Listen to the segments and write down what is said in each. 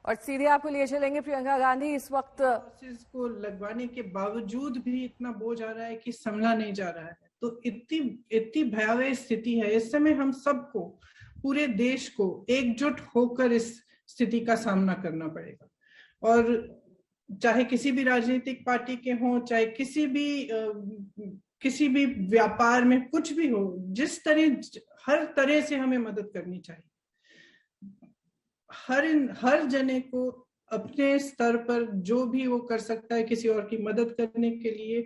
और सीधे आपको लिए चलेंगे प्रियंका गांधी। इस वक्त कोर्सेज को लगवाने के बावजूद भी इतना बोझ आ रहा है कि संभला नहीं जा रहा है। तो इतनी इतनी भयावह स्थिति है इस समय। हम सबको, पूरे देश को एकजुट होकर इस स्थिति का सामना करना पड़ेगा। और चाहे किसी भी राजनीतिक पार्टी के हों, चाहे किसी भी व्यापार में कुछ भी हो, हर तरह से हमें मदद करनी चाहिए। हर जने को अपने स्तर पर जो भी वो कर सकता है किसी और की मदद करने के लिए,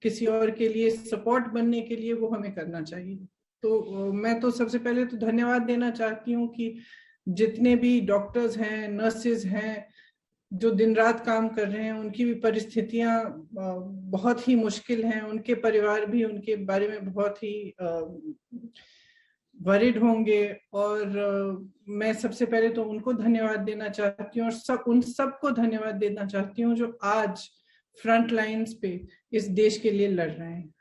किसी और के लिए सपोर्ट बनने के लिए, वो हमें करना चाहिए। तो मैं तो सबसे पहले तो धन्यवाद देना चाहती हूँ कि जितने भी डॉक्टर्स हैं, नर्सेज हैं, जो दिन रात काम कर रहे हैं, उनकी भी परिस्थितियां बहुत ही मुश्किल हैं। उनके परिवार भी उनके बारे में बहुत ही वरिड होंगे। और मैं सबसे पहले तो उनको धन्यवाद देना चाहती हूँ, और उन सबको धन्यवाद देना चाहती हूँ जो आज फ्रंट लाइंस पे इस देश के लिए लड़ रहे हैं।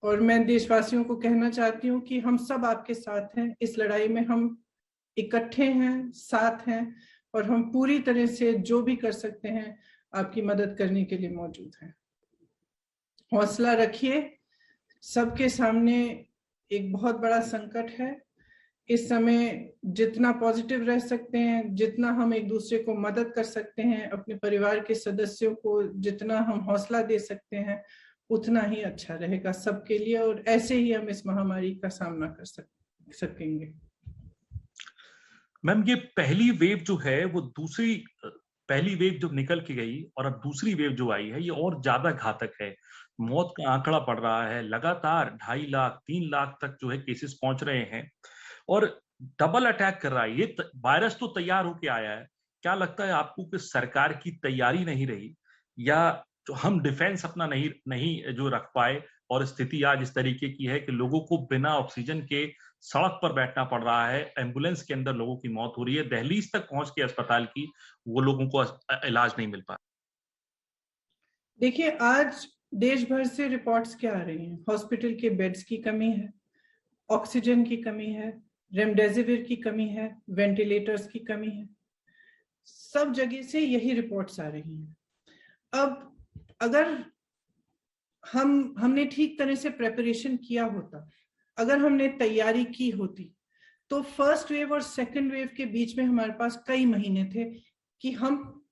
और मैं देशवासियों को कहना चाहती हूँ कि हम सब आपके साथ हैं। इस लड़ाई में हम इकट्ठे हैं, साथ हैं, और हम पूरी तरह से जो भी कर सकते हैं आपकी मदद करने के लिए मौजूद हैं। हौसला रखिए। सबके सामने एक बहुत बड़ा संकट है। इस समय जितना पॉजिटिव रह सकते हैं, जितना हम एक दूसरे को मदद कर सकते हैं, अपने परिवार के सदस्यों को जितना हम हौसला दे सकते हैं, उतना ही अच्छा रहेगा सबके लिए। और ऐसे ही हम इस महामारी का सामना कर सकेंगे। मैम, ये पहली वेव जो है वो पहली वेव जो निकल के गई और अब दूसरी वेव जो आई है ये और ज्यादा घातक है। मौत का आंकड़ा बढ़ रहा है, लगातार 2.5 लाख 3 लाख तक जो है केसेस पहुंच रहे हैं और डबल अटैक कर रहा है। ये वायरस तो तैयार होके आया है। क्या लगता है आपको कि सरकार की तैयारी नहीं रही, या जो हम डिफेंस अपना नहीं नहीं जो रख पाए, और स्थिति आज इस तरीके की है कि लोगों को बिना ऑक्सीजन के सड़क पर बैठना पड़ रहा है, एम्बुलेंस के अंदर लोगों की मौत हो रही है, दहलीज तक पहुंच के अस्पताल की वो लोगों को इलाज नहीं मिल पा। देखिए, आज देश भर से रिपोर्ट्स क्या आ रही हैं? हॉस्पिटल के बेड्स की कमी है, ऑक्सीजन की कमी है, रेमडेसिविर की कमी है, वेंटिलेटर्स की कमी है। सब जगह से यही रिपोर्ट्स आ रही हैं। अब अगर हमने ठीक तरह से प्रेपरेशन किया होता, अगर हमने तैयारी की होती, तो फर्स्ट वेव और सेकंड वेव के बीच में हमारे पास कई महीने थे कि हम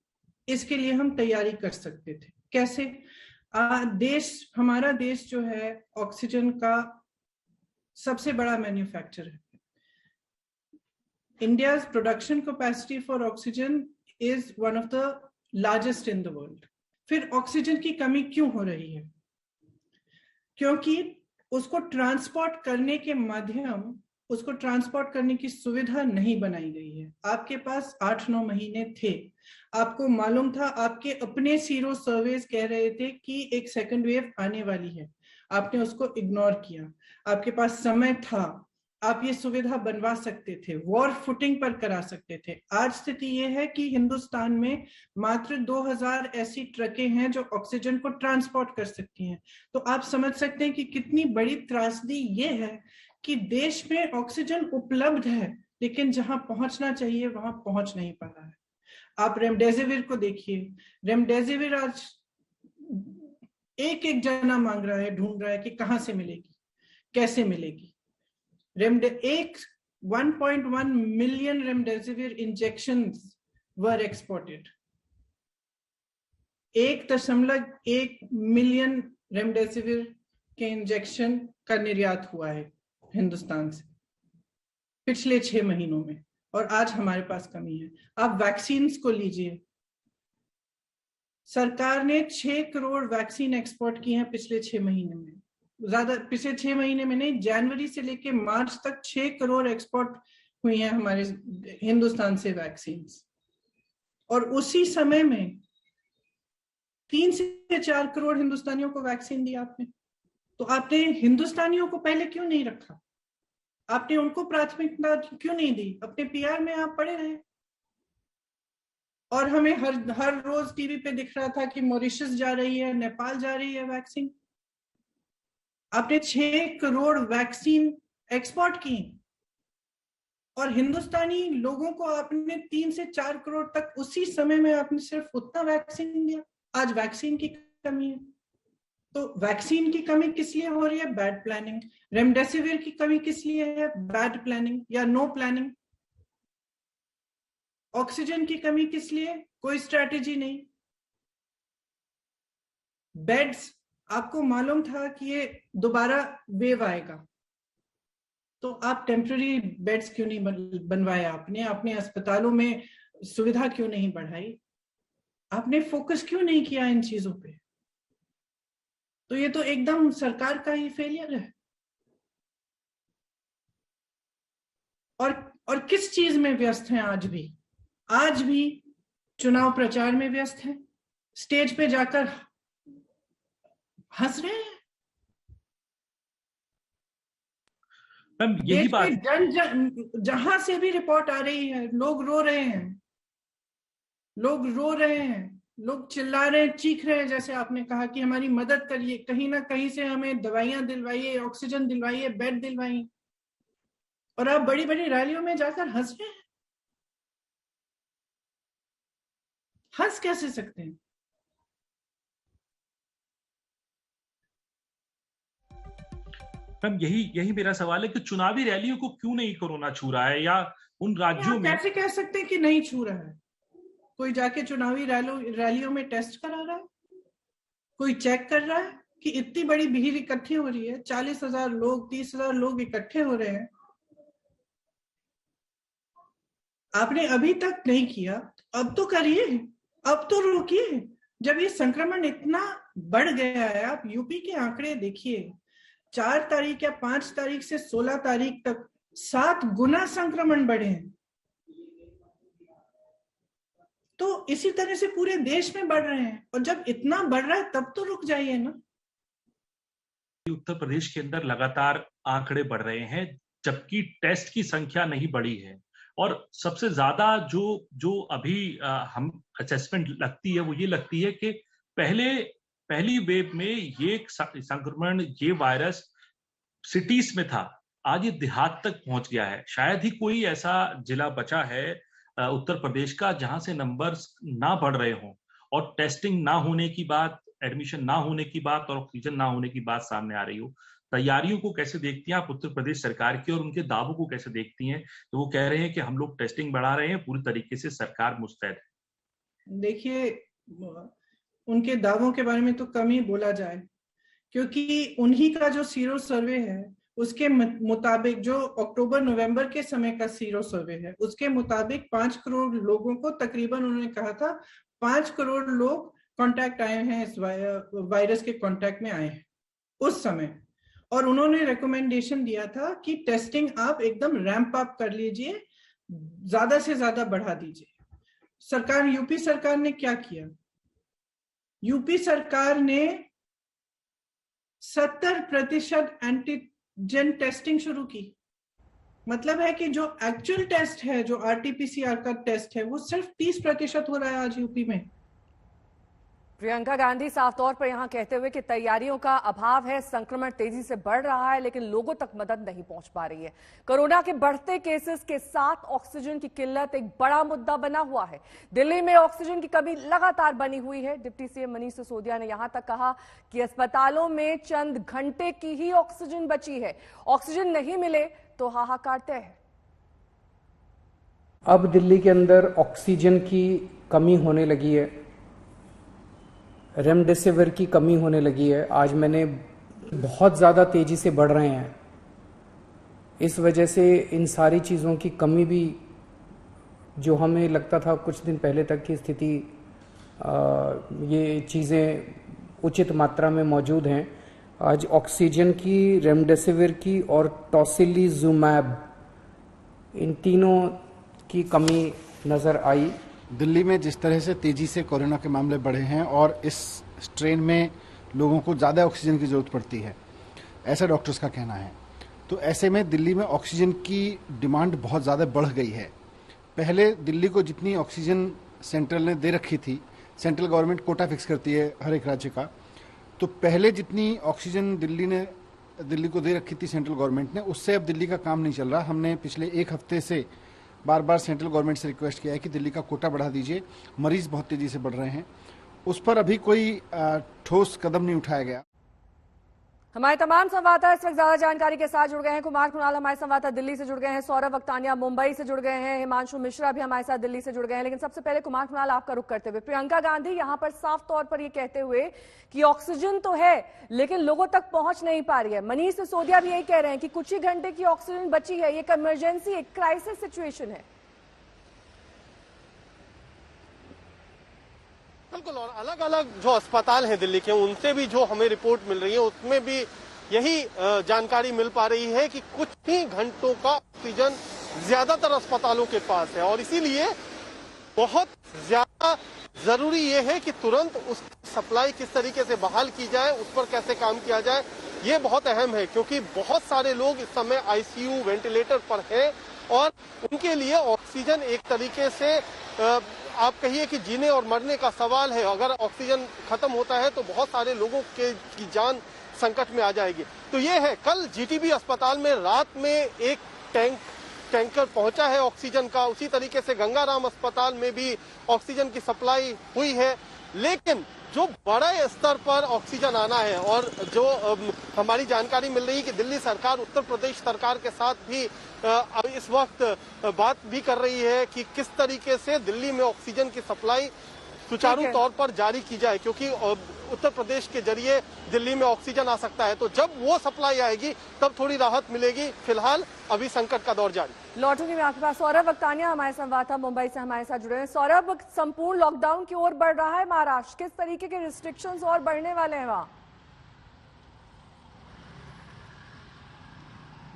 इसके लिए हम तैयारी कर सकते थे। कैसे? हमारा देश जो है ऑक्सीजन का सबसे बड़ा मैन्युफैक्चरर है। India's production capacity for oxygen is one of the largest in the world. फिर ऑक्सीजन की कमी क्यों हो रही है? क्योंकि उसको ट्रांसपोर्ट करने की सुविधा नहीं बनाई गई है। आपके पास 8-9 महीने थे, आपको मालूम था, आपके अपने सीरो सर्वेस कह रहे थे कि एक सेकंड वेव आने वाली है, आपने उसको इग्नोर किया। आपके पास समय था, आप ये सुविधा बनवा सकते थे, वॉर फुटिंग पर करा सकते थे। आज स्थिति ये है कि हिंदुस्तान में मात्र 2000 ऐसी ट्रकें हैं जो ऑक्सीजन को ट्रांसपोर्ट कर सकती हैं। तो आप समझ सकते हैं कि कितनी बड़ी त्रासदी ये है कि देश में ऑक्सीजन उपलब्ध है, लेकिन जहां पहुंचना चाहिए वहां पहुंच नहीं पा रहा है। आप रेमडेसिविर को देखिए। रेमडेसिविर आज एक एक जना मांग रहा है, ढूंढ रहा है कि कहां से मिलेगी, कैसे मिलेगी। 1.1 million remdesivir injections were exported. 1.1 million remdesivir के इंजेक्शन का निर्यात हुआ है हिंदुस्तान से पिछले 6 महीनों में, और आज हमारे पास कमी है। आप वैक्सीन को लीजिए। सरकार ने 6 करोड़ वैक्सीन एक्सपोर्ट की हैं पिछले 6 महीने में। ज्यादा पिछले 6 महीने में नहीं, जनवरी से लेकर मार्च तक 6 करोड़ एक्सपोर्ट हुई हैं हमारे हिंदुस्तान से वैक्सीन। और उसी समय में 3 से 4 करोड़ हिंदुस्तानियों को वैक्सीन दी आपने। तो आपने हिंदुस्तानियों को पहले क्यों नहीं रखा? आपने उनको प्राथमिकता क्यों नहीं दी? अपने पीआर में आप पड़े रहे। और हमें हर रोज टीवी पे दिख रहा था कि मॉरिशस जा रही है, नेपाल जा रही है वैक्सीन। आपने 6 करोड़ वैक्सीन एक्सपोर्ट की, और हिंदुस्तानी लोगों को आपने 3 से 4 करोड़ तक उसी समय में आपने सिर्फ उतना वैक्सीन दिया। आज वैक्सीन की कमी है। तो वैक्सीन की कमी किस लिए हो रही है? Bad planning. रेमडेसिविर की कमी किस लिए है? बैड प्लानिंग या नो प्लानिंग। ऑक्सीजन की कमी किस लिए? कोई स्ट्रैटेजी नहीं। बेड्स, आपको मालूम था कि ये दोबारा वेव आएगा, तो आप टेम्पररी बेड्स क्यों नहीं बनवाए? आपने अपने अस्पतालों में सुविधा क्यों नहीं बढ़ाई? आपने फोकस क्यों नहीं किया इन चीजों पे? तो ये तो एकदम सरकार का ही फेलियर है। और किस चीज में व्यस्त हैं आज भी? आज भी चुनाव प्रचार में व्यस्त हैं, स्टेज पे जाकर हंस रहे हैं। मैम यही बात, जहां से भी रिपोर्ट आ रही है, लोग रो रहे हैं, लोग रो रहे हैं, लोग चिल्ला रहे हैं, चीख रहे हैं, जैसे आपने कहा कि हमारी मदद करिए, कहीं ना कहीं से हमें दवाइयां दिलवाइए, ऑक्सीजन दिलवाइए, बेड दिलवाइए। और आप बड़ी बड़ी रैलियों में जाकर हंस रहे हैं। हंस कैसे सकते हैं? मैम यही मेरा सवाल है कि चुनावी रैलियों को क्यों नहीं कोरोना छू रहा है, या उन राज्यों में कैसे कह सकते हैं कि नहीं छू रहा है? कोई जाके चुनावी रैलियों में टेस्ट करा रहा है? कोई चेक कर रहा है कि इतनी बड़ी भीड़ इकट्ठी हो रही है, 40,000 लोग, 30,000 लोग इकट्ठे हो रहे हैं, आपने अभी तक नहीं किया, अब तो करिए, अब तो रोकिए। जब ये संक्रमण इतना बढ़ गया है, आप यूपी के आंकड़े देखिए, 4 तारीख या 5 तारीख से 16 तारीख तक 7 गुना संक्रमण बढ़े हैं। तो इसी तरह से पूरे देश में बढ़ रहे हैं, और जब इतना बढ़ रहा है तब तो रुक जाइए ना। उत्तर प्रदेश के अंदर लगातार आंकड़े बढ़ रहे हैं, जबकि टेस्ट की संख्या नहीं बढ़ी है। और सबसे ज्यादा जो अभी हम असेसमेंट लगती है, वो ये लगती है कि पहली वेव में ये संक्रमण, ये वायरस सिटीज में था, आज ये देहात तक पहुंच गया है। शायद ही कोई ऐसा जिला बचा है उत्तर प्रदेश का जहां से नंबर्स ना बढ़ रहे हों, और टेस्टिंग ना होने की बात, एडमिशन ना होने की बात और ऑक्सीजन ना होने की बात सामने आ रही हो। तैयारियों को कैसे देखती हैं आप उत्तर प्रदेश सरकार की, और उनके दावों को कैसे देखती हैं? तो वो कह रहे हैं कि हम लोग टेस्टिंग बढ़ा रहे हैं, पूरी तरीके से सरकार मुस्तैद है। देखिए, उनके दावों के बारे में तो कम ही बोला जाए, क्योंकि उन्हीं का जो सीरो सर्वे है उसके मुताबिक, जो अक्टूबर नवंबर के समय का सीरो सर्वे है, उसके मुताबिक 5 करोड़ लोगों को तकरीबन, उन्होंने कहा था 5 करोड़ लोग कांटेक्ट आए हैं, इस वायरस के कांटेक्ट में आए हैं उस समय। और उन्होंने रिकमेंडेशन दिया था कि टेस्टिंग आप एकदम रैंप अप कर लीजिए, ज्यादा से ज्यादा बढ़ा दीजिए। सरकार, यूपी सरकार ने क्या किया? यूपी सरकार ने 70% एंटीजन टेस्टिंग शुरू की। मतलब है कि जो एक्चुअल टेस्ट है, जो आरटीपीसीआर का टेस्ट है, वो सिर्फ 30% हो रहा है आज यूपी में। प्रियंका गांधी साफ तौर पर यहां कहते हुए कि तैयारियों का अभाव है, संक्रमण तेजी से बढ़ रहा है, लेकिन लोगों तक मदद नहीं पहुंच पा रही है। कोरोना के बढ़ते केसेस के साथ ऑक्सीजन की किल्लत एक बड़ा मुद्दा बना हुआ है। दिल्ली में ऑक्सीजन की कमी लगातार बनी हुई है। डिप्टी सीएम मनीष सिसोदिया ने यहां तक कहा कि अस्पतालों में चंद घंटे की ही ऑक्सीजन बची है, ऑक्सीजन नहीं मिले तो हाहाकार तय है। अब दिल्ली के अंदर ऑक्सीजन की कमी होने लगी है, रेमडेसिविर की कमी होने लगी है। आज मैंने बहुत ज़्यादा तेज़ी से बढ़ रहे हैं, इस वजह से इन सारी चीज़ों की कमी भी, जो हमें लगता था कुछ दिन पहले तक की स्थिति, ये चीज़ें उचित मात्रा में मौजूद हैं। आज ऑक्सीजन की, रेमडेसिविर की और टोसिलिजुमैब, इन तीनों की कमी नज़र आई। दिल्ली में जिस तरह से तेजी से कोरोना के मामले बढ़े हैं और इस स्ट्रेन में लोगों को ज़्यादा ऑक्सीजन की ज़रूरत पड़ती है, ऐसा डॉक्टर्स का कहना है। तो ऐसे में दिल्ली में ऑक्सीजन की डिमांड बहुत ज़्यादा बढ़ गई है। पहले दिल्ली को जितनी ऑक्सीजन सेंट्रल ने दे रखी थी, सेंट्रल गवर्नमेंट कोटा फिक्स करती है हर एक राज्य का, तो पहले जितनी ऑक्सीजन दिल्ली ने दिल्ली को दे रखी थी सेंट्रल गवर्नमेंट ने, उससे अब दिल्ली का काम नहीं चल रहा। हमने पिछले 1 हफ्ते से बार बार सेंट्रल गवर्नमेंट से रिक्वेस्ट किया है कि दिल्ली का कोटा बढ़ा दीजिए, मरीज बहुत तेजी से बढ़ रहे हैं। उस पर अभी कोई ठोस कदम नहीं उठाया गया। हमारे तमाम संवाददाता इस वक्त ज्यादा जानकारी के साथ जुड़ गए हैं। कुमार कुणाल हमारे संवाददाता दिल्ली से जुड़ गए हैं, सौरभ वक्तानिया मुंबई से जुड़ गए हैं, हिमांशु मिश्रा भी हमारे साथ दिल्ली से जुड़ गए हैं। लेकिन सबसे पहले कुमार कुणाल, आपका रुख करते हुए, प्रियंका गांधी यहां पर साफ तौर पर यह कहते हुए कि ऑक्सीजन तो है लेकिन लोगों तक पहुंच नहीं पा रही है। मनीष सिसोदिया भी यही कह रहे हैं कि कुछ ही घंटे की ऑक्सीजन बची है, एक इमरजेंसी, एक क्राइसिस सिचुएशन है। बिल्कुल, और अलग अलग जो अस्पताल हैं दिल्ली के, उनसे भी जो हमें रिपोर्ट मिल रही है उसमें भी यही जानकारी मिल पा रही है कि कुछ ही घंटों का ऑक्सीजन ज्यादातर अस्पतालों के पास है और इसीलिए बहुत ज्यादा जरूरी ये है कि तुरंत उस सप्लाई किस तरीके से बहाल की जाए, उस पर कैसे काम किया जाए, ये बहुत अहम है क्योंकि बहुत सारे लोग इस समय आईसीयू वेंटिलेटर पर हैं और उनके लिए ऑक्सीजन एक तरीके से आप कहिए कि जीने और मरने का सवाल है। अगर ऑक्सीजन खत्म होता है तो बहुत सारे लोगों की जान संकट में आ जाएगी। तो ये है, कल जीटीबी अस्पताल में रात में एक टैंकर पहुंचा है ऑक्सीजन का, उसी तरीके से गंगाराम अस्पताल में भी ऑक्सीजन की सप्लाई हुई है। लेकिन जो बड़े स्तर पर ऑक्सीजन आना है और जो हमारी जानकारी मिल रही है कि दिल्ली सरकार उत्तर प्रदेश सरकार के साथ भी इस वक्त बात भी कर रही है कि किस तरीके से दिल्ली में ऑक्सीजन की सप्लाई सुचारू तौर पर जारी की जाए, क्योंकि उत्तर प्रदेश के जरिए दिल्ली में ऑक्सीजन आ सकता है। तो जब वो सप्लाई आएगी तब थोड़ी राहत मिलेगी। फिलहाल अभी संकट का दौर जारी। लौटूंगी मैं आपके पास। सौरभ वक्तानिया हमारे संवाददाता मुंबई से हमारे साथ जुड़े हैं। सौरभ, संपूर्ण लॉकडाउन की ओर बढ़ रहा है महाराष्ट्र, किस तरीके के रिस्ट्रिक्शंस और बढ़ने वाले हैं वहां?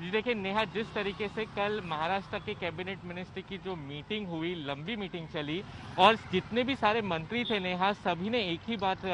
जी देखिए नेहा, जिस तरीके से कल महाराष्ट्र के कैबिनेट मिनिस्ट्री की जो मीटिंग हुई, लंबी मीटिंग चली और जितने भी सारे मंत्री थे नेहा, सभी ने एक ही बात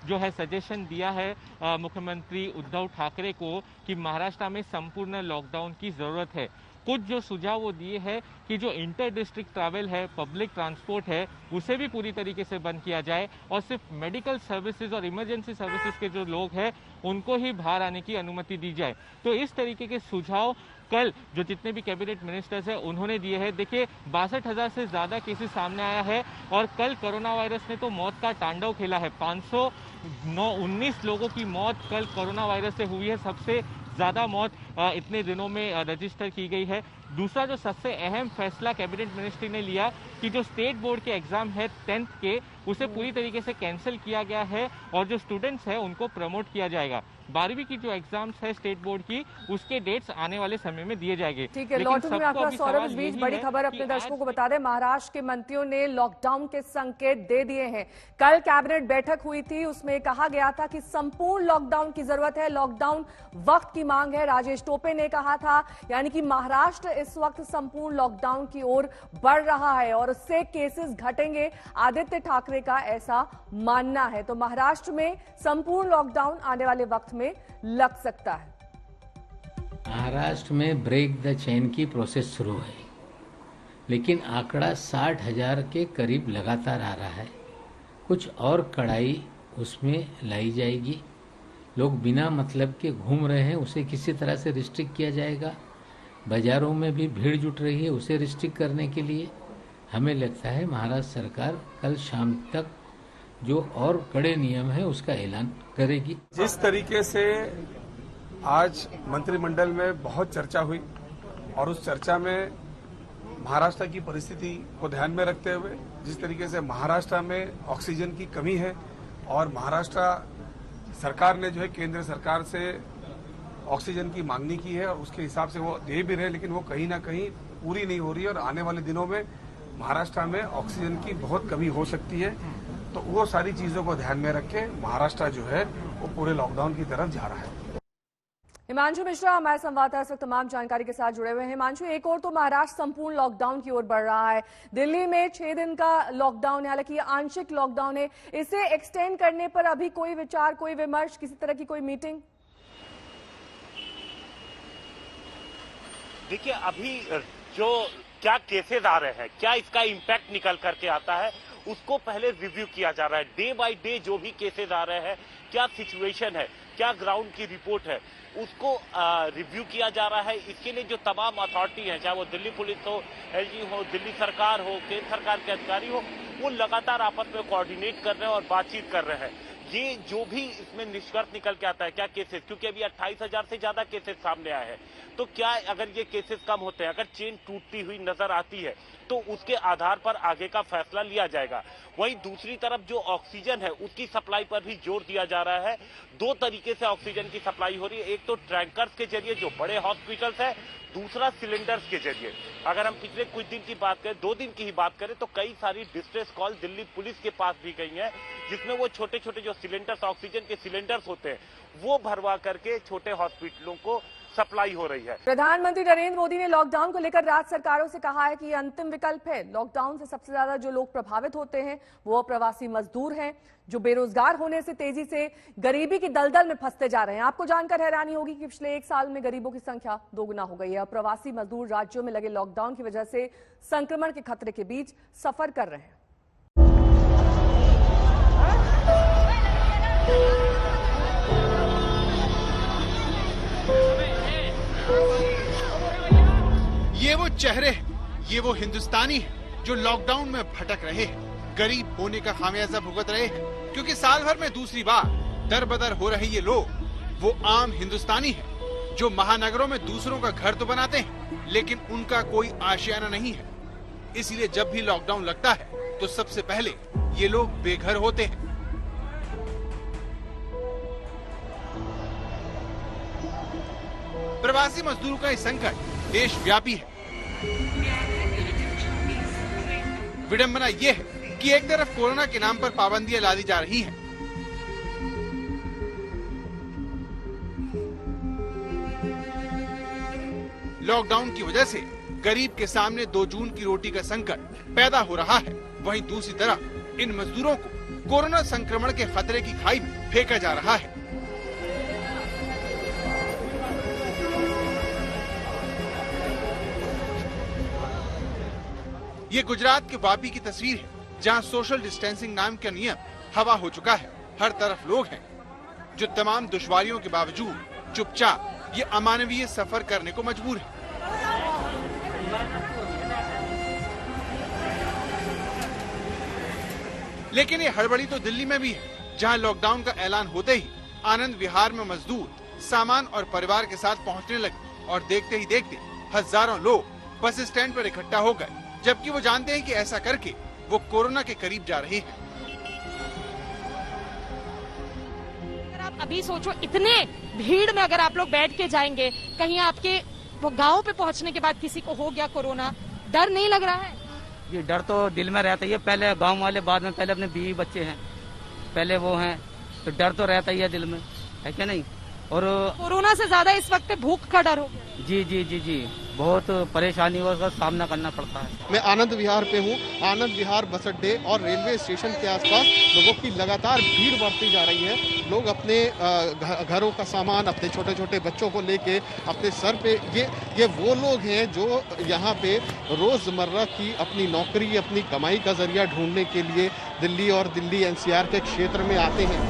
जो है सजेशन दिया है मुख्यमंत्री उद्धव ठाकरे को कि महाराष्ट्र में संपूर्ण लॉकडाउन की जरूरत है। कुछ जो सुझाव वो दिए हैं कि जो इंटर डिस्ट्रिक्ट ट्रैवल है, पब्लिक ट्रांसपोर्ट है, उसे भी पूरी तरीके से बंद किया जाए और सिर्फ मेडिकल सर्विसेज और इमरजेंसी सर्विसेज के जो लोग हैं उनको ही बाहर आने की अनुमति दी जाए। तो इस तरीके के सुझाव कल जो जितने भी कैबिनेट मिनिस्टर्स हैं उन्होंने दिए हैं। देखिए 62,000 से ज्यादा केसेस सामने आया है और कल कोरोना वायरस ने तो मौत का तांडव खेला है। 519 लोगों की मौत कल कोरोना वायरस से हुई है, सबसे ज्यादा मौत इतने दिनों में रजिस्टर की गई है। दूसरा जो सबसे अहम फैसला कैबिनेट मिनिस्ट्री ने लिया कि जो स्टेट बोर्ड के एग्जाम है 10th के, उसे पूरी तरीके से कैंसिल किया गया है और जो स्टूडेंट्स हैं उनको प्रमोट किया जाएगा। 12वीं की जो एग्जाम्स है स्टेट बोर्ड की, उसके डेट्स आने वाले समय में दिए जाएंगे। ठीक है, लौटूंगी आपका सौरभ। इस बीच बड़ी खबर अपने दर्शकों को बता दें, महाराष्ट्र के मंत्रियों ने लॉकडाउन के संकेत दे दिए हैं। कल कैबिनेट बैठक हुई थी, उसमें कहा गया था कि संपूर्ण लॉकडाउन की जरूरत है, लॉकडाउन वक्त की मांग है। राजेश टोपे ने कहा था, यानी कि महाराष्ट्र इस वक्त संपूर्ण लॉकडाउन की ओर बढ़ रहा है और उससे केसेस घटेंगे, आदित्य ठाकरे का ऐसा मानना है। तो महाराष्ट्र में संपूर्ण लॉकडाउन आने वाले वक्त में लग सकता है। महाराष्ट्र में ब्रेक द चेन की प्रोसेस शुरू है, लेकिन आंकड़ा 60,000 के करीब लगातार आ रहा है। कुछ और कड़ाई उसमें लाई जाएगी। लोग बिना मतलब के घूम रहे हैं, उसे किसी तरह से रिस्ट्रिक्ट किया जाएगा। बाजारों में भी भीड़ जुट रही है, उसे रिस्ट्रिक्ट करने के लिए हमें लगता है महाराष्ट्र सरकार कल शाम तक जो और कड़े नियम है उसका ऐलान करेगी। जिस तरीके से आज मंत्रिमंडल में बहुत चर्चा हुई और उस चर्चा में महाराष्ट्र की परिस्थिति को ध्यान में रखते हुए जिस तरीके से महाराष्ट्र में ऑक्सीजन की कमी है और महाराष्ट्र सरकार ने जो है केंद्र सरकार से ऑक्सीजन की मांगनी की है और उसके हिसाब से वो दे भी रहे, लेकिन वो कहीं ना कहीं पूरी नहीं हो रही है और आने वाले दिनों में महाराष्ट्र में ऑक्सीजन की बहुत कमी हो सकती है। तो वो सारी चीजों को ध्यान में रख के महाराष्ट्र जो है वो पूरे लॉकडाउन की तरफ जा रहा है। हिमांशु मिश्रा हमारे संवाददाता इस वक्त तमाम जानकारी के साथ जुड़े हुए हैं। हिमांशु, एक और तो महाराष्ट्र संपूर्ण लॉकडाउन की ओर बढ़ रहा है, दिल्ली में 6 दिन का लॉकडाउन है, हालांकि ये आंशिक लॉकडाउन है, इसे एक्सटेंड करने पर अभी कोई विचार, कोई विमर्श, किसी तरह की कोई मीटिंग? देखिए अभी जो क्या केसेस आ रहे हैं, क्या इसका इम्पैक्ट निकल करके आता है, उसको पहले रिव्यू किया जा रहा है। डे बाय डे जो भी केसेस आ रहे हैं, क्या सिचुएशन है, क्या ग्राउंड की रिपोर्ट है, उसको रिव्यू किया जा रहा है। इसके लिए जो तमाम अथॉरिटी है, चाहे वो दिल्ली पुलिस हो, एलजी हो, दिल्ली सरकार हो, केंद्र सरकार के अधिकारी हो, वो लगातार आपस में कोऑर्डिनेट कर रहे हैं और बातचीत कर रहे हैं। ये जो भी इसमें निष्कर्ष निकल के आता है, क्या केसेस, क्योंकि अभी 28,000 से ज्यादा केसेस सामने आए हैं, तो क्या अगर ये केसेस कम होते हैं, अगर चेन टूटती हुई नजर आती है, तो उसके आधार पर आगे का फैसला लिया जाएगा। वहीं दूसरी तरफ जो ऑक्सीजन है उसकी सप्लाई पर भी जोर दिया जा रहा है। दो तरीके से ऑक्सीजन की सप्लाई हो रही है, एक तो टैंकर्स के जरिए जो बड़े हॉस्पिटल्स है, दूसरा सिलेंडर्स के जरिए। अगर हम पिछले कुछ दिन की बात करें, 2 दिन की ही बात करें, तो कई सारी डिस्ट्रेस कॉल दिल्ली पुलिस के पास भी गई हैं, जिसमें वो छोटे छोटे जो सिलेंडर्स, ऑक्सीजन के सिलेंडर्स होते हैं, वो भरवा करके छोटे हॉस्पिटलों को सप्लाई हो रही है। प्रधानमंत्री नरेंद्र मोदी ने लॉकडाउन को लेकर राज्य सरकारों से कहा है कि ये अंतिम विकल्प है। लॉकडाउन से सबसे ज्यादा जो लोग प्रभावित होते हैं वो प्रवासी मजदूर हैं, जो बेरोजगार होने से तेजी से गरीबी की दलदल में फंसते जा रहे हैं। आपको जानकर हैरानी होगी कि पिछले 1 साल में गरीबों की संख्या दोगुना हो गई है। प्रवासी मजदूर राज्यों में लगे लॉकडाउन की वजह से संक्रमण के खतरे के बीच सफर कर रहे हैं। ये वो चेहरे हैं, ये वो हिंदुस्तानी हैं जो लॉकडाउन में भटक रहे हैं, गरीब होने का खामियाजा भुगत रहे हैं, क्योंकि साल भर में दूसरी बार दर बदर हो रहे ये लोग वो आम हिंदुस्तानी हैं जो महानगरों में दूसरों का घर तो बनाते हैं, लेकिन उनका कोई आशियाना नहीं है। इसलिए जब भी लॉकडाउन लगता है तो सबसे पहले ये लोग बेघर होते हैं। प्रवासी मजदूरों का ये संकट देशव्यापी है। विडंबना ये है कि एक तरफ कोरोना के नाम पर पाबंदियां लादी जा रही हैं, लॉकडाउन की वजह से गरीब के सामने 2 जून की रोटी का संकट पैदा हो रहा है, वहीं दूसरी तरफ इन मजदूरों को कोरोना संक्रमण के खतरे की खाई में फेंका जा रहा है। ये गुजरात के वापी की तस्वीर है, जहां सोशल डिस्टेंसिंग नाम का नियम हवा हो चुका है। हर तरफ लोग हैं जो तमाम दुश्वारियों के बावजूद चुपचाप ये अमानवीय सफर करने को मजबूर है। लेकिन ये हड़बड़ी तो दिल्ली में भी है, जहां लॉकडाउन का ऐलान होते ही आनंद विहार में मजदूर सामान और परिवार के साथ पहुंचने लगे और देखते ही देखते हजारों लोग बस स्टैंड पर इकट्ठा हो गए, जबकि वो जानते हैं कि ऐसा करके वो कोरोना के करीब जा रहे हैं। अगर आप अभी सोचो, इतने भीड़ में अगर आप लोग बैठ के जाएंगे, कहीं आपके वो गांव पे पहुंचने के बाद किसी को हो गया कोरोना, डर नहीं लग रहा है? ये डर तो दिल में रहता ही है। पहले गांव वाले, बाद में पहले अपने बीवी बच्चे हैं, पहले वो हैं, तो डर तो रहता ही है दिल में, है क्या नहीं? और कोरोना से ज्यादा इस वक्त भूख का डर हो गया। जी जी जी जी, बहुत परेशानियों का सामना करना पड़ता है। मैं आनंद विहार पे हूँ। आनंद विहार बस अड्डे और रेलवे स्टेशन के आसपास लोगों की लगातार भीड़ बढ़ती जा रही है। लोग अपने घरों का सामान, अपने छोटे छोटे बच्चों को लेके अपने सर पे, ये वो लोग हैं जो यहाँ पे रोजमर्रा की अपनी नौकरी, अपनी कमाई का जरिया ढूंढने के लिए दिल्ली और दिल्ली एनसीआर के क्षेत्र में आते हैं।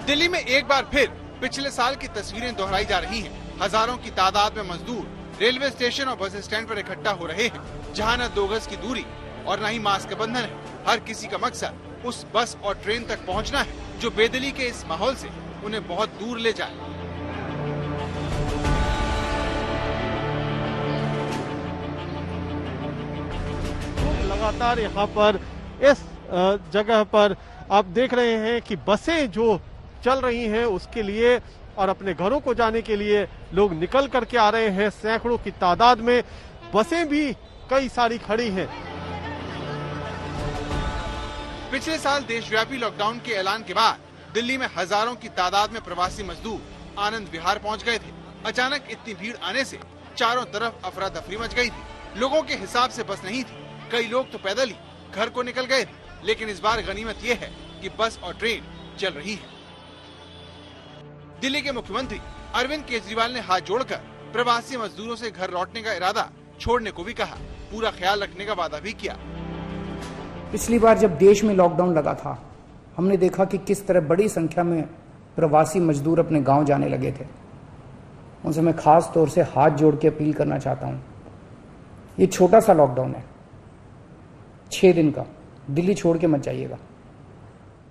दिल्ली में एक बार फिर पिछले साल की तस्वीरें दोहराई जा रही हैं। हजारों की तादाद में मजदूर रेलवे स्टेशन और बस स्टैंड पर इकट्ठा हो रहे हैं, जहां न 2 गज की दूरी और न ही मास्क का बंधन है। हर किसी का मकसद उस बस और ट्रेन तक पहुंचना है जो बेदिली के इस माहौल से उन्हें बहुत दूर ले जाए। लगातार यहाँ पर इस जगह पर आप देख रहे हैं कि बसें जो चल रही हैं उसके लिए और अपने घरों को जाने के लिए लोग निकल करके आ रहे हैं। सैकड़ों की तादाद में बसें भी कई सारी खड़ी हैं। पिछले साल देशव्यापी लॉकडाउन के ऐलान के बाद दिल्ली में हजारों की तादाद में प्रवासी मजदूर आनंद विहार पहुंच गए थे। अचानक इतनी भीड़ आने से चारों तरफ अफरा तफरी मच गई थी। लोगों के हिसाब से बस नहीं थी, कई लोग तो पैदल ही घर को निकल गए थे। लेकिन इस बार गनीमत यह है कि बस और ट्रेन चल रही है। दिल्ली के मुख्यमंत्री अरविंद केजरीवाल ने हाथ जोड़कर प्रवासी मजदूरों से घर लौटने का इरादा छोड़ने को भी कहा, पूरा ख्याल रखने का वादा भी किया। पिछली बार जब देश में लॉकडाउन लगा था, हमने देखा कि किस तरह बड़ी संख्या में प्रवासी मजदूर अपने गांव जाने लगे थे। उनसे मैं खास तौर से हाथ जोड़ के अपील करना चाहता हूं, ये छोटा सा लॉकडाउन है, 6 दिन का, दिल्ली छोड़ के मत जाइएगा।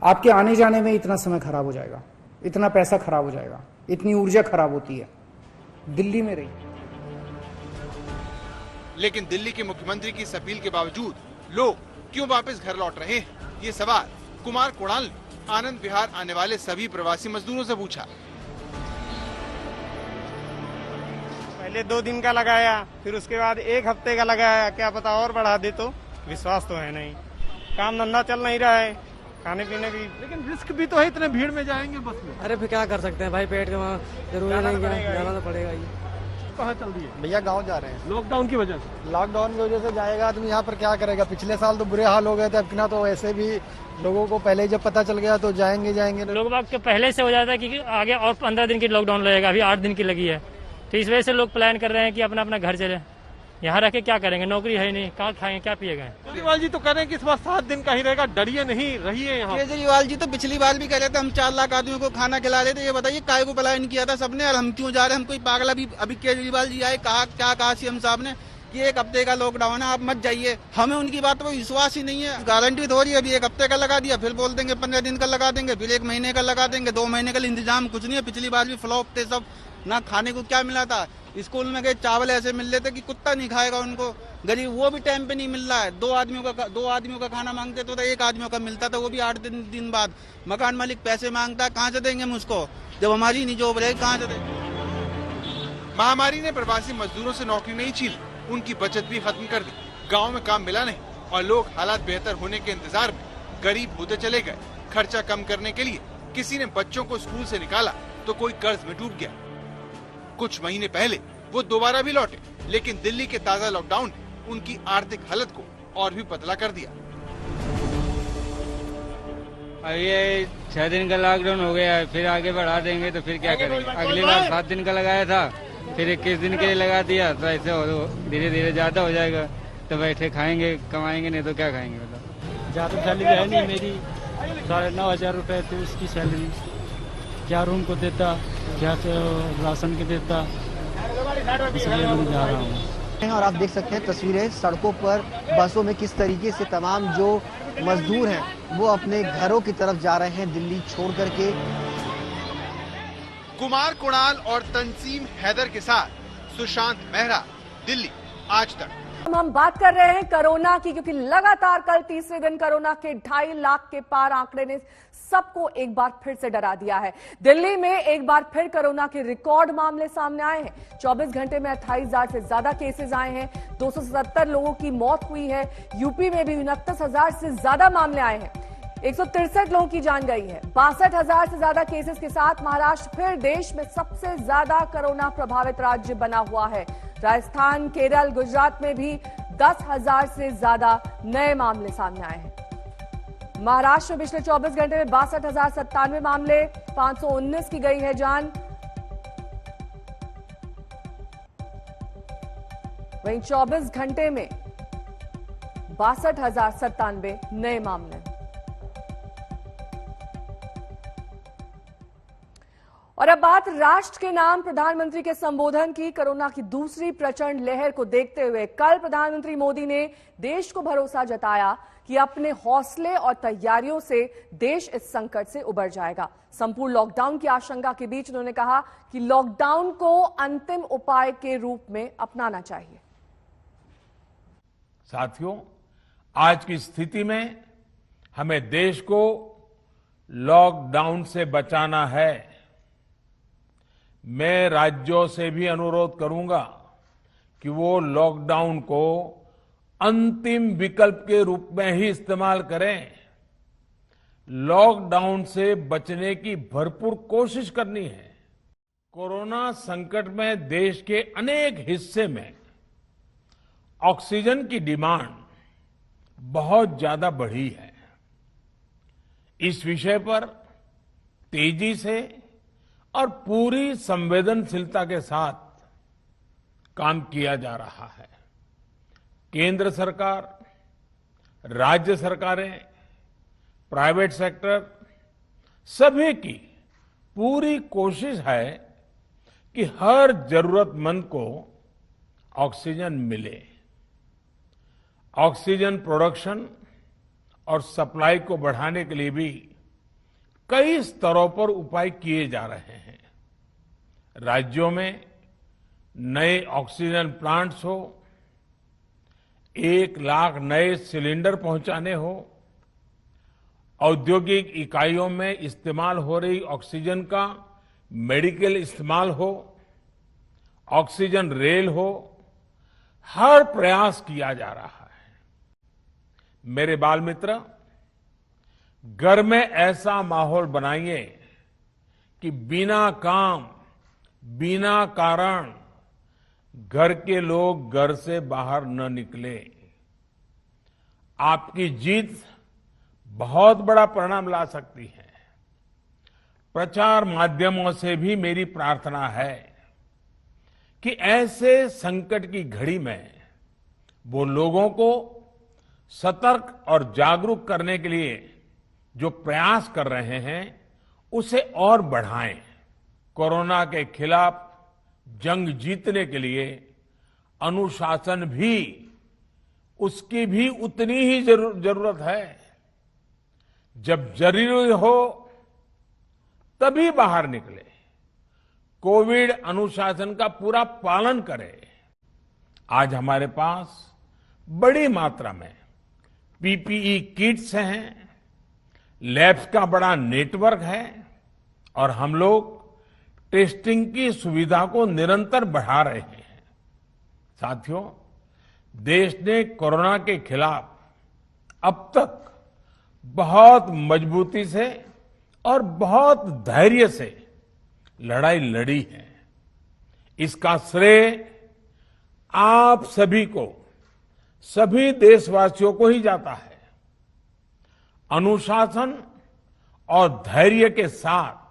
आपके आने जाने में इतना समय खराब हो जाएगा, इतना पैसा खराब हो जाएगा, इतनी ऊर्जा खराब होती है, दिल्ली में रही। लेकिन दिल्ली के मुख्यमंत्री की इस अपील के बावजूद लोग क्यों वापस घर लौट रहे हैं, ये सवाल कुमार कोणाल ने आनंद विहार आने वाले सभी प्रवासी मजदूरों से पूछा। पहले 2 दिन का लगाया, फिर उसके बाद 1 हफ्ते का लगाया, क्या पता और बढ़ा दे तो। विश्वास तो है नहीं, काम धंधा चल नहीं रहा है, खाने पीने की, लेकिन रिस्क भी तो है, इतने भीड़ में जाएंगे बस में। अरे फिर क्या कर सकते हैं भाई, पेट का जरूरी नहीं, जाना तो पड़ेगा ही। कहाँ चल रही है? भैया गांव जा रहे हैं लॉकडाउन की वजह से। लॉकडाउन की वजह से जाएगा आदमी, यहाँ पर क्या करेगा। पिछले साल तो बुरे हाल हो गए थे, अब ना तो ऐसे भी लोगों को पहले जब पता चल गया तो जाएंगे। लोग बाग के पहले से हो जाता है कि आगे और 15 दिन की लॉकडाउन लगेगा, अभी 8 दिन की लगी है, तो इस वजह से लोग प्लान कर रहे हैं कि अपना अपना घर चले। यहाँ रह के क्या करेंगे, नौकरी है नहीं, कहाँ खाएंगे, क्या पिएगा। केजरीवाल जी तो कह रहे हैं कि इस बार 7 दिन का ही रहेगा, डरिए नहीं, रहिए यहाँ। केजरीवाल जी तो पिछली बार भी कह रहे थे हम 4 लाख आदमियों को खाना खिला रहे थे। ये बताइए काय को प्लान किया था सबने, और हम क्यों जा रहे हैं? हम कोई पागल। अभी केजरीवाल जी आए, कहा सीएम साहब ने कि 1 हफ्ते का लॉकडाउन है, आप मत जाइए। हमें उनकी बात पर विश्वास ही नहीं है। गारंटी तो हो रही है, अभी 1 हफ्ते का लगा दिया, फिर बोल देंगे 15 दिन का लगा देंगे, फिर 1 महीने का लगा देंगे, 2 महीने का इंतजाम कुछ नहीं है। पिछली बार भी फ्लॉप थे सब, ना खाने को क्या मिला था। स्कूल में गए चावल ऐसे मिल रहे थे कि कुत्ता नहीं खाएगा उनको। गरीब वो भी टाइम पे नहीं मिल रहा है। 2 आदमियों का खाना मांगते तो 1 आदमियों का मिलता था, वो भी 8 दिन बाद। मकान मालिक पैसे मांगता है, कहाँ से देंगे हम उसको जब हमारी नहीं जॉब रहे, कहाँ से देंगे। महामारी ने प्रवासी मजदूरों से नौकरी नहीं छीनी, उनकी बचत भी खत्म कर दी। गाँव में काम मिला नहीं और लोग हालात बेहतर होने के इंतजार में गरीब होते चले गए। खर्चा कम करने के लिए किसी ने बच्चों को स्कूल से निकाला तो कोई कर्ज में डूब गया। कुछ महीने पहले वो दोबारा भी लौटे, लेकिन दिल्ली के ताजा लॉकडाउन ने उनकी आर्थिक हालत को और भी पतला कर दिया। ये 6 दिन का लॉकडाउन हो गया है, फिर आगे बढ़ा देंगे तो फिर क्या करेंगे। अगली बार 7 दिन का लगाया था, फिर 21 दिन के लिए लगा दिया, तो ऐसे धीरे धीरे ज्यादा हो जाएगा। तो बैठे खाएंगे कमाएंगे, नहीं तो क्या खाएंगे। मतलब ज्यादा सैलरी है नहीं मेरी, 9,500 रुपए थी उसकी सैलरी, क्या रूम को देता, क्या राशन के देता, इसलिए मैं जा रहा हूँ। और आप देख सकते हैं तस्वीरें सड़कों पर, बसों में किस तरीके से तमाम जो मजदूर हैं वो अपने घरों की तरफ जा रहे हैं दिल्ली छोड़ करके। कुमार कोणाल और तंजीम हैदर के साथ सुशांत मेहरा, दिल्ली आज तक। हम बात कर रहे हैं कोरोना की, क्योंकि लगातार कल तीसरे दिन कोरोना के 2.5 लाख के पार आंकड़े ने सबको एक बार फिर से डरा दिया है। दिल्ली में एक बार फिर कोरोना के रिकॉर्ड मामले सामने आए हैं। 24 घंटे में 28,000 से ज्यादा केसेस आए हैं, 277 लोगों की मौत हुई है। यूपी में भी 29,000 से ज्यादा मामले आए हैं, 163 लोगों की जान गई है। 62,000 से ज्यादा केसेस के साथ महाराष्ट्र फिर देश में सबसे ज्यादा कोरोना प्रभावित राज्य बना हुआ है। राजस्थान, केरल, गुजरात में भी 10,000 से ज्यादा नए मामले सामने आए हैं। महाराष्ट्र में पिछले 24 घंटे में 62,097 मामले, 519 की गई है जान। वहीं 24 घंटे में 62,097 नए मामले। और अब बात राष्ट्र के नाम प्रधानमंत्री के संबोधन की। कोरोना की दूसरी प्रचंड लहर को देखते हुए कल प्रधानमंत्री मोदी ने देश को भरोसा जताया कि अपने हौसले और तैयारियों से देश इस संकट से उबर जाएगा। संपूर्ण लॉकडाउन की आशंका के बीच उन्होंने कहा कि लॉकडाउन को अंतिम उपाय के रूप में अपनाना चाहिए। साथियों, आज की स्थिति में हमें देश को लॉकडाउन से बचाना है। मैं राज्यों से भी अनुरोध करूंगा कि वो लॉकडाउन को अंतिम विकल्प के रूप में ही इस्तेमाल करें। लॉकडाउन से बचने की भरपूर कोशिश करनी है। कोरोना संकट में देश के अनेक हिस्से में ऑक्सीजन की डिमांड बहुत ज्यादा बढ़ी है। इस विषय पर तेजी से और पूरी संवेदनशीलता के साथ काम किया जा रहा है। केंद्र सरकार, राज्य सरकारें, प्राइवेट सेक्टर, सभी की पूरी कोशिश है कि हर जरूरतमंद को ऑक्सीजन मिले। ऑक्सीजन प्रोडक्शन और सप्लाई को बढ़ाने के लिए भी कई स्तरों पर उपाय किए जा रहे हैं। राज्यों में नए ऑक्सीजन प्लांट्स हो, 1 लाख नए सिलेंडर पहुंचाने हो, औद्योगिक इकाइयों में इस्तेमाल हो रही ऑक्सीजन का मेडिकल इस्तेमाल हो, ऑक्सीजन रेल हो, हर प्रयास किया जा रहा है। मेरे बाल मित्र, घर में ऐसा माहौल बनाइए कि बिना काम, बिना कारण घर के लोग घर से बाहर न निकले। आपकी जीत बहुत बड़ा परिणाम ला सकती है। प्रचार माध्यमों से भी मेरी प्रार्थना है कि ऐसे संकट की घड़ी में वो लोगों को सतर्क और जागरूक करने के लिए जो प्रयास कर रहे हैं उसे और बढ़ाएं। कोरोना के खिलाफ जंग जीतने के लिए अनुशासन भी, उसकी भी उतनी ही जरूरत है। जब जरूरी हो तभी बाहर निकले, कोविड अनुशासन का पूरा पालन करें। आज हमारे पास बड़ी मात्रा में पीपीई किट्स हैं, लैब्स का बड़ा नेटवर्क है और हम लोग टेस्टिंग की सुविधा को निरंतर बढ़ा रहे हैं। साथियों, देश ने कोरोना के खिलाफ अब तक बहुत मजबूती से और बहुत धैर्य से लड़ाई लड़ी है। इसका श्रेय आप सभी को, सभी देशवासियों को ही जाता है। अनुशासन और धैर्य के साथ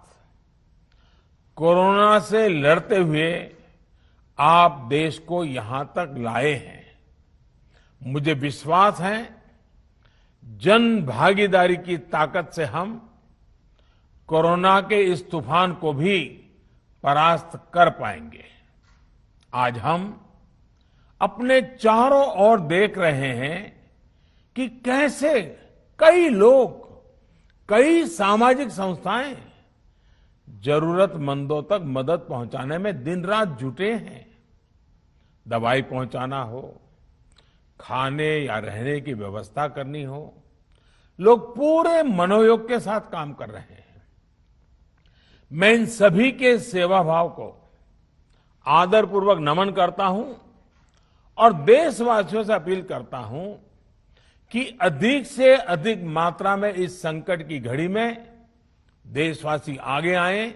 कोरोना से लड़ते हुए आप देश को यहां तक लाए हैं। मुझे विश्वास है जन भागीदारी की ताकत से हम कोरोना के इस तूफान को भी परास्त कर पाएंगे। आज हम अपने चारों ओर देख रहे हैं कि कैसे कई लोग, कई सामाजिक संस्थाएं जरूरतमंदों तक मदद पहुंचाने में दिन रात जुटे हैं। दवाई पहुंचाना हो, खाने या रहने की व्यवस्था करनी हो, लोग पूरे मनोयोग के साथ काम कर रहे हैं। मैं इन सभी के सेवा भाव को आदरपूर्वक नमन करता हूं और देशवासियों से अपील करता हूं कि अधिक से अधिक मात्रा में इस संकट की घड़ी में देशवासी आगे आएं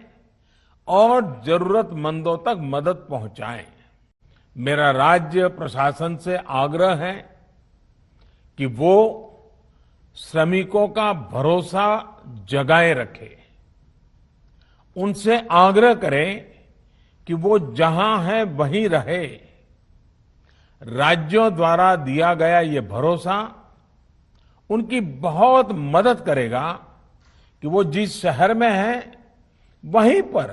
और जरूरतमंदों तक मदद पहुंचाएं। मेरा राज्य प्रशासन से आग्रह है कि वो श्रमिकों का भरोसा जगाए रखे। उनसे आग्रह करें कि वो जहां है वहीं रहे। राज्यों द्वारा दिया गया ये भरोसा उनकी बहुत मदद करेगा कि वो जिस शहर में है वहीं पर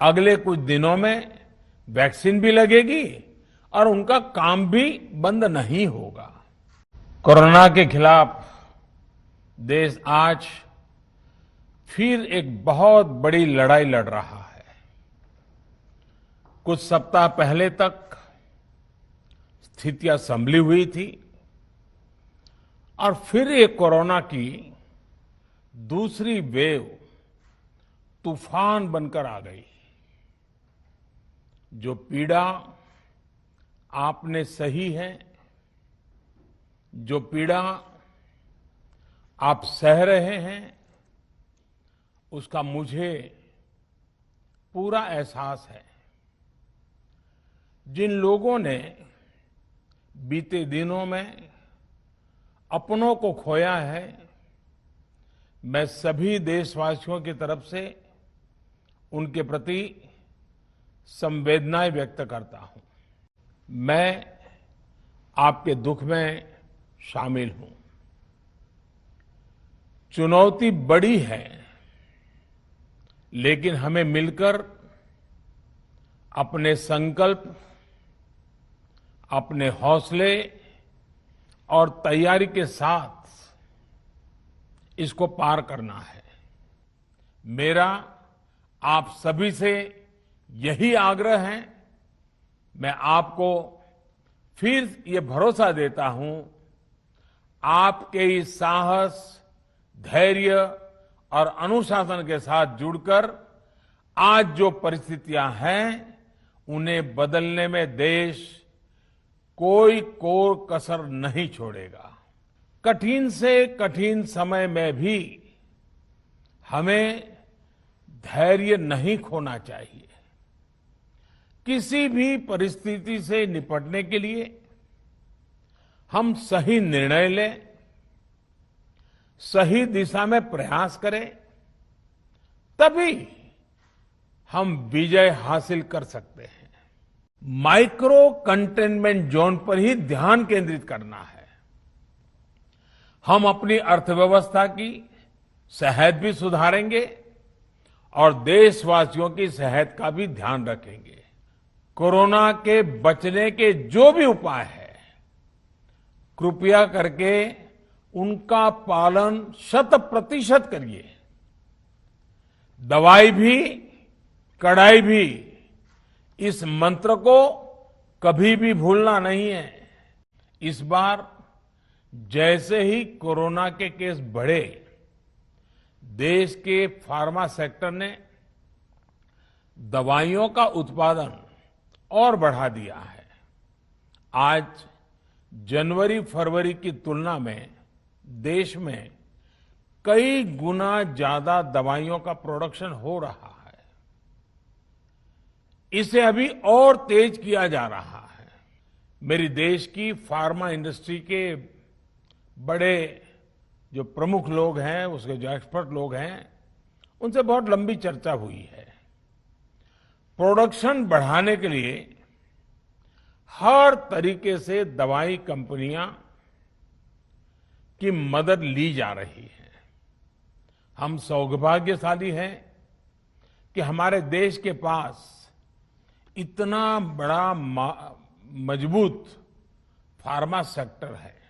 अगले कुछ दिनों में वैक्सीन भी लगेगी और उनका काम भी बंद नहीं होगा। कोरोना के खिलाफ देश आज फिर एक बहुत बड़ी लड़ाई लड़ रहा है। कुछ सप्ताह पहले तक स्थितियां संभली हुई थी और फिर ये कोरोना की दूसरी वेव तूफान बनकर आ गई। जो पीड़ा आपने सही है, जो पीड़ा आप सह रहे हैं, उसका मुझे पूरा एहसास है। जिन लोगों ने बीते दिनों में अपनों को खोया है, मैं सभी देशवासियों की तरफ से उनके प्रति संवेदनाएं व्यक्त करता हूं। मैं आपके दुख में शामिल हूं। चुनौती बड़ी है, लेकिन हमें मिलकर अपने संकल्प, अपने हौसले और तैयारी के साथ इसको पार करना है। मेरा आप सभी से यही आग्रह है। मैं आपको फिर ये भरोसा देता हूं, आपके इस साहस, धैर्य और अनुशासन के साथ जुड़कर आज जो परिस्थितियां हैं उन्हें बदलने में देश कोई कोर कसर नहीं छोड़ेगा। कठिन से कठिन समय में भी हमें धैर्य नहीं खोना चाहिए। किसी भी परिस्थिति से निपटने के लिए हम सही निर्णय लें, सही दिशा में प्रयास करें, तभी हम विजय हासिल कर सकते हैं। माइक्रो कंटेनमेंट जोन पर ही ध्यान केंद्रित करना है। हम अपनी अर्थव्यवस्था की सेहत भी सुधारेंगे और देशवासियों की सेहत का भी ध्यान रखेंगे। कोरोना के बचने के जो भी उपाय है, कृपया करके उनका पालन 100% करिए। दवाई भी, कड़ाई भी, इस मंत्र को कभी भी भूलना नहीं है। इस बार जैसे ही कोरोना के केस बढ़े, देश के फार्मा सेक्टर ने दवाइयों का उत्पादन और बढ़ा दिया है। आज जनवरी फरवरी की तुलना में देश में कई गुना ज्यादा दवाइयों का प्रोडक्शन हो रहा है। इसे अभी और तेज किया जा रहा है। मेरी देश की फार्मा इंडस्ट्री के बड़े जो प्रमुख लोग हैं, उसके जो एक्सपर्ट लोग हैं, उनसे बहुत लंबी चर्चा हुई है। प्रोडक्शन बढ़ाने के लिए हर तरीके से दवाई कंपनियां की मदद ली जा रही है। हम सौभाग्यशाली हैं कि हमारे देश के पास इतना बड़ा मजबूत फार्मा सेक्टर है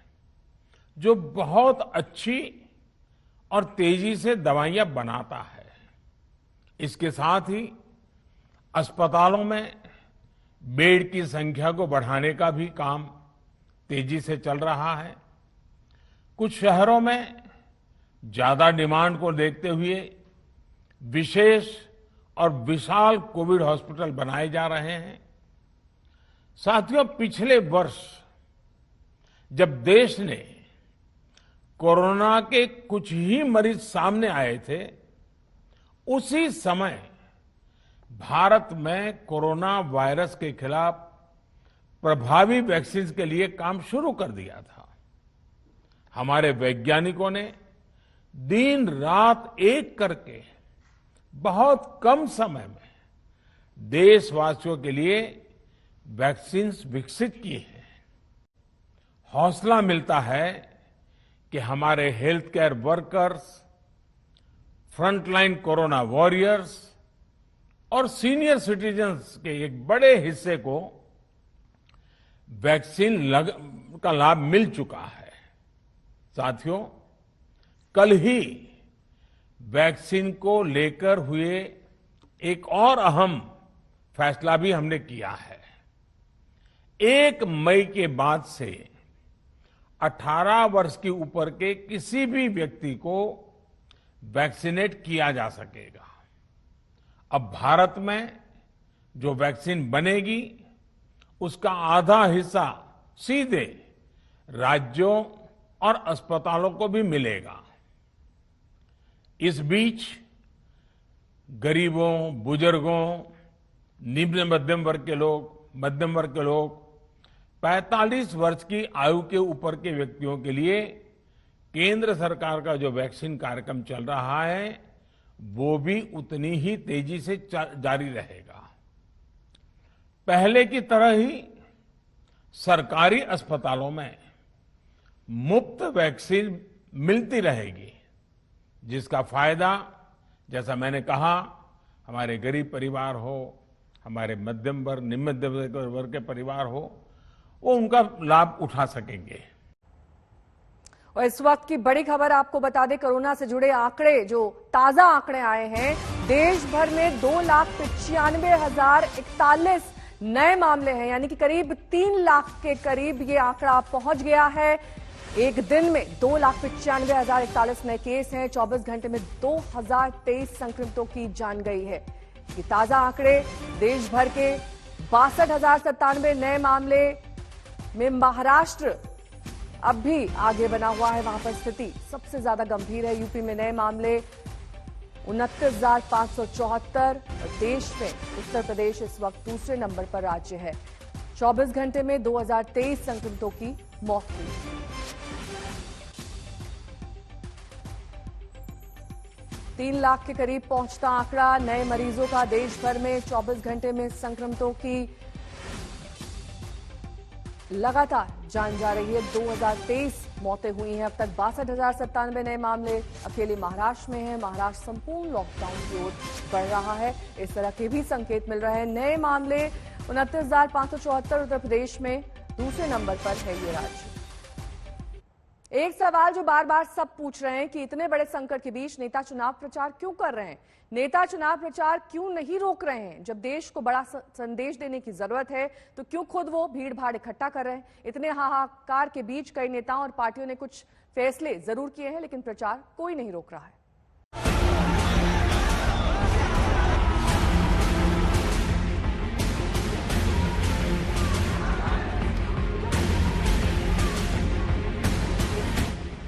जो बहुत अच्छी और तेजी से दवाइयां बनाता है। इसके साथ ही अस्पतालों में बेड की संख्या को बढ़ाने का भी काम तेजी से चल रहा है। कुछ शहरों में ज्यादा डिमांड को देखते हुए विशेष और विशाल कोविड हॉस्पिटल बनाए जा रहे हैं। साथियों, पिछले वर्ष जब देश ने कोरोना के कुछ ही मरीज सामने आए थे, उसी समय भारत में कोरोना वायरस के खिलाफ प्रभावी वैक्सीन के लिए काम शुरू कर दिया था। हमारे वैज्ञानिकों ने दिन रात एक करके बहुत कम समय में देशवासियों के लिए वैक्सीन विकसित की है। हौसला मिलता है कि हमारे health care workers, frontline corona warriors और सीनियर सिटीजन्स के एक बड़े हिस्से को वैक्सीन का लाभ मिल चुका है। साथियों, कल ही वैक्सीन को लेकर हुए एक और अहम फैसला भी हमने किया है। 1 मई के बाद से 18 वर्ष के ऊपर के किसी भी व्यक्ति को वैक्सीनेट किया जा सकेगा। अब भारत में जो वैक्सीन बनेगी, उसका आधा हिस्सा सीधे राज्यों और अस्पतालों को भी मिलेगा। इस बीच गरीबों, बुजुर्गों, निम्न मध्यम वर्ग के लोग, 45 वर्ष की आयु के ऊपर के व्यक्तियों के लिए केंद्र सरकार का जो वैक्सीन कार्यक्रम चल रहा है, वो भी उतनी ही तेजी से जारी रहेगा। पहले की तरह ही सरकारी अस्पतालों में मुफ्त वैक्सीन मिलती रहेगी। जिसका फायदा, जैसा मैंने कहा, हमारे गरीब परिवार हो, हमारे मध्यम वर्ग, निम्न मध्यम वर्ग के परिवार हो, वो उनका लाभ उठा सकेंगे। और इस वक्त की बड़ी खबर आपको बता दें, कोरोना से जुड़े आंकड़े, जो ताजा आंकड़े आए हैं, देश भर में 2,95,041 नए मामले हैं, यानी कि करीब 3 लाख के करीब ये आंकड़ा पहुंच गया है। एक दिन में 2,95,041 नए केस हैं। 24 घंटे में 2,023 संक्रमितों की जान गई है। ये ताजा आंकड़े देश भर के 62,097 नए मामले में महाराष्ट्र अब भी आगे बना हुआ है। वहां पर स्थिति सबसे ज्यादा गंभीर है। यूपी में नए मामले 29,574 और देश में उत्तर प्रदेश इस वक्त दूसरे नंबर पर राज्य है। 24 घंटे में 2,023 संक्रमितों की मौत हुई। तीन लाख के करीब पहुंचता आंकड़ा नए मरीजों का देश भर में। 24 घंटे में संक्रमितों की लगातार जान जा रही है। 2,023 मौतें हुई हैं अब तक। 62,097 नए मामले अकेले महाराष्ट्र में हैं। महाराष्ट्र संपूर्ण लॉकडाउन की ओर बढ़ रहा है, इस तरह के भी संकेत मिल रहे हैं। नए मामले 29,574 उत्तर प्रदेश में दूसरे नंबर पर है ये राज्य। एक सवाल जो बार बार सब पूछ रहे हैं कि इतने बड़े संकट के बीच नेता चुनाव प्रचार क्यों कर रहे हैं? नेता चुनाव प्रचार क्यों नहीं रोक रहे हैं? जब देश को बड़ा संदेश देने की जरूरत है तो क्यों खुद वो भीड़ भाड़ इकट्ठा कर रहे हैं? इतने हाहाकार के बीच कई नेताओं और पार्टियों ने कुछ फैसले जरूर किए हैं, लेकिन प्रचार कोई नहीं रोक रहा है।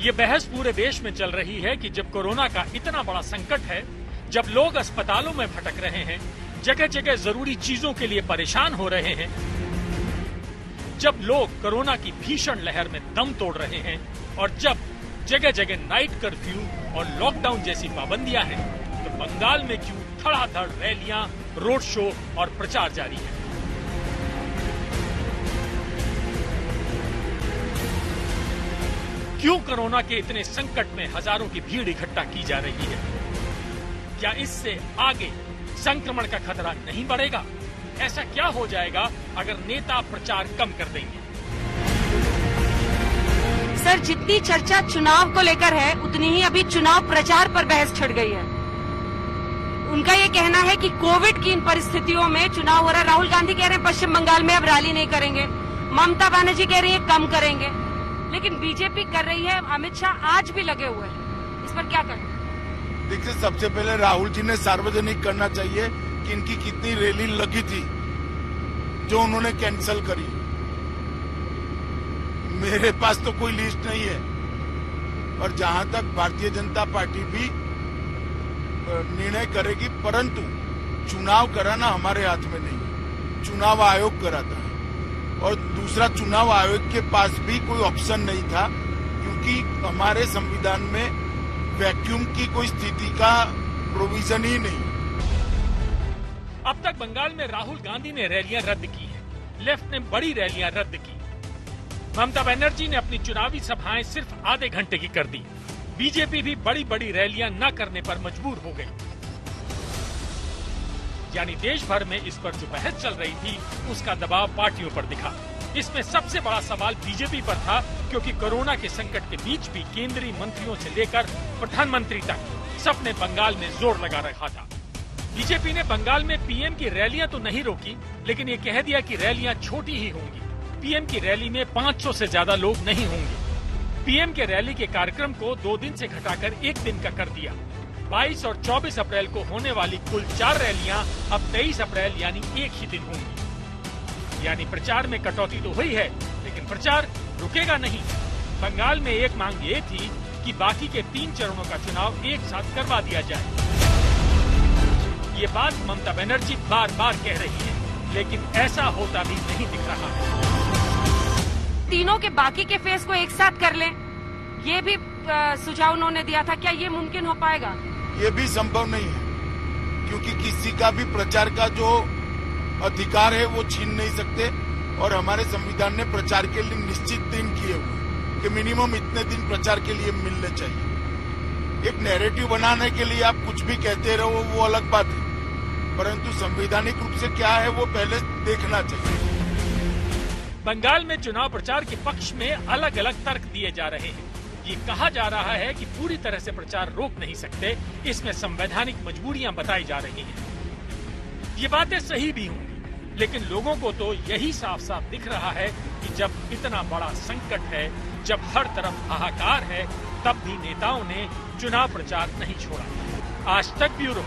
ये बहस पूरे देश में चल रही है कि जब कोरोना का इतना बड़ा संकट है, जब लोग अस्पतालों में भटक रहे हैं, जगह जगह जरूरी चीजों के लिए परेशान हो रहे हैं, जब लोग कोरोना की भीषण लहर में दम तोड़ रहे हैं और जब जगह जगह नाइट कर्फ्यू और लॉकडाउन जैसी पाबंदियां हैं, तो बंगाल में क्यों धड़ाधड़ रैलियां, रोड शो और प्रचार जारी है। क्यों कोरोना के इतने संकट में हजारों की भीड़ इकट्ठा की जा रही है? क्या इससे आगे संक्रमण का खतरा नहीं बढ़ेगा? ऐसा क्या हो जाएगा अगर नेता प्रचार कम कर देंगे? सर, जितनी चर्चा चुनाव को लेकर है, उतनी ही अभी चुनाव प्रचार पर बहस छिड़ गई है। उनका ये कहना है कि कोविड की इन परिस्थितियों में चुनाव हो रहा है। राहुल गांधी कह रहे हैं पश्चिम बंगाल में अब रैली नहीं करेंगे। ममता बनर्जी कह रही है कम करेंगे, लेकिन बीजेपी कर रही है। अमित शाह आज भी लगे हुए हैं। इस पर क्या करें? देखिए, सबसे पहले राहुल जी ने सार्वजनिक करना चाहिए कि इनकी कितनी रैली लगी थी जो उन्होंने कैंसिल करी। मेरे पास तो कोई लिस्ट नहीं है। और जहां तक भारतीय जनता पार्टी भी निर्णय करेगी, परंतु चुनाव कराना हमारे हाथ में नहीं है, चुनाव आयोग कराता है। और दूसरा, चुनाव आयोग के पास भी कोई ऑप्शन नहीं था, क्योंकि हमारे संविधान में वैक्यूम की कोई स्थिति का प्रोविजन ही नहीं। अब तक बंगाल में राहुल गांधी ने रैलियां रद्द की हैं, लेफ्ट ने बड़ी रैलियां रद्द की। ममता बनर्जी ने अपनी चुनावी सभाएं सिर्फ आधे घंटे की कर दी। बीजेपी भी बड़ी बड़ी रैलियां न करने पर मजबूर हो गई। यानी देश भर में इस पर जो बहस चल रही थी, उसका दबाव पार्टियों पर दिखा। इसमें सबसे बड़ा सवाल बीजेपी पर था, क्योंकि कोरोना के संकट के बीच भी केंद्रीय मंत्रियों से लेकर प्रधानमंत्री तक सबने बंगाल में जोर लगा रखा था। बीजेपी ने बंगाल में पीएम की रैलियां तो नहीं रोकी, लेकिन ये कह दिया कि रैलियां छोटी ही होंगी। पीएम की रैली में 500 से ज्यादा लोग नहीं होंगे। पीएम के रैली के कार्यक्रम को 2 दिन से घटाकर 1 दिन का कर दिया। 22 और 24 अप्रैल को होने वाली कुल 4 रैलियां अब 23 अप्रैल यानी एक ही दिन होंगी। यानी प्रचार में कटौती तो हुई है, लेकिन प्रचार रुकेगा नहीं। बंगाल में एक मांग ये थी कि बाकी के 3 चरणों का चुनाव एक साथ करवा दिया जाए। ये बात ममता बनर्जी बार बार कह रही है, लेकिन ऐसा होता भी नहीं दिख रहा है। तीनों के बाकी के फेज को एक साथ कर लें, ये भी सुझाव उन्होंने दिया था। क्या ये मुमकिन हो पाएगा? ये भी संभव नहीं है, क्योंकि किसी का भी प्रचार का जो अधिकार है वो छीन नहीं सकते। और हमारे संविधान ने प्रचार के लिए निश्चित दिन किए हुए कि मिनिमम इतने दिन प्रचार के लिए मिलने चाहिए। एक नैरेटिव बनाने के लिए आप कुछ भी कहते रहो, वो अलग बात है, परंतु संवैधानिक रूप से क्या है वो पहले देखना चाहिए। बंगाल में चुनाव प्रचार के पक्ष में अलग अलग तर्क दिए जा रहे हैं। ये कहा जा रहा है कि पूरी तरह से प्रचार रोक नहीं सकते, इसमें संवैधानिक मजबूरियां बताई जा रही हैं। ये बातें सही भी होंगी, लेकिन लोगों को तो यही साफ साफ दिख रहा है कि जब इतना बड़ा संकट है, जब हर तरफ हाहाकार है, तब भी नेताओं ने चुनाव प्रचार नहीं छोड़ा। आज तक ब्यूरो।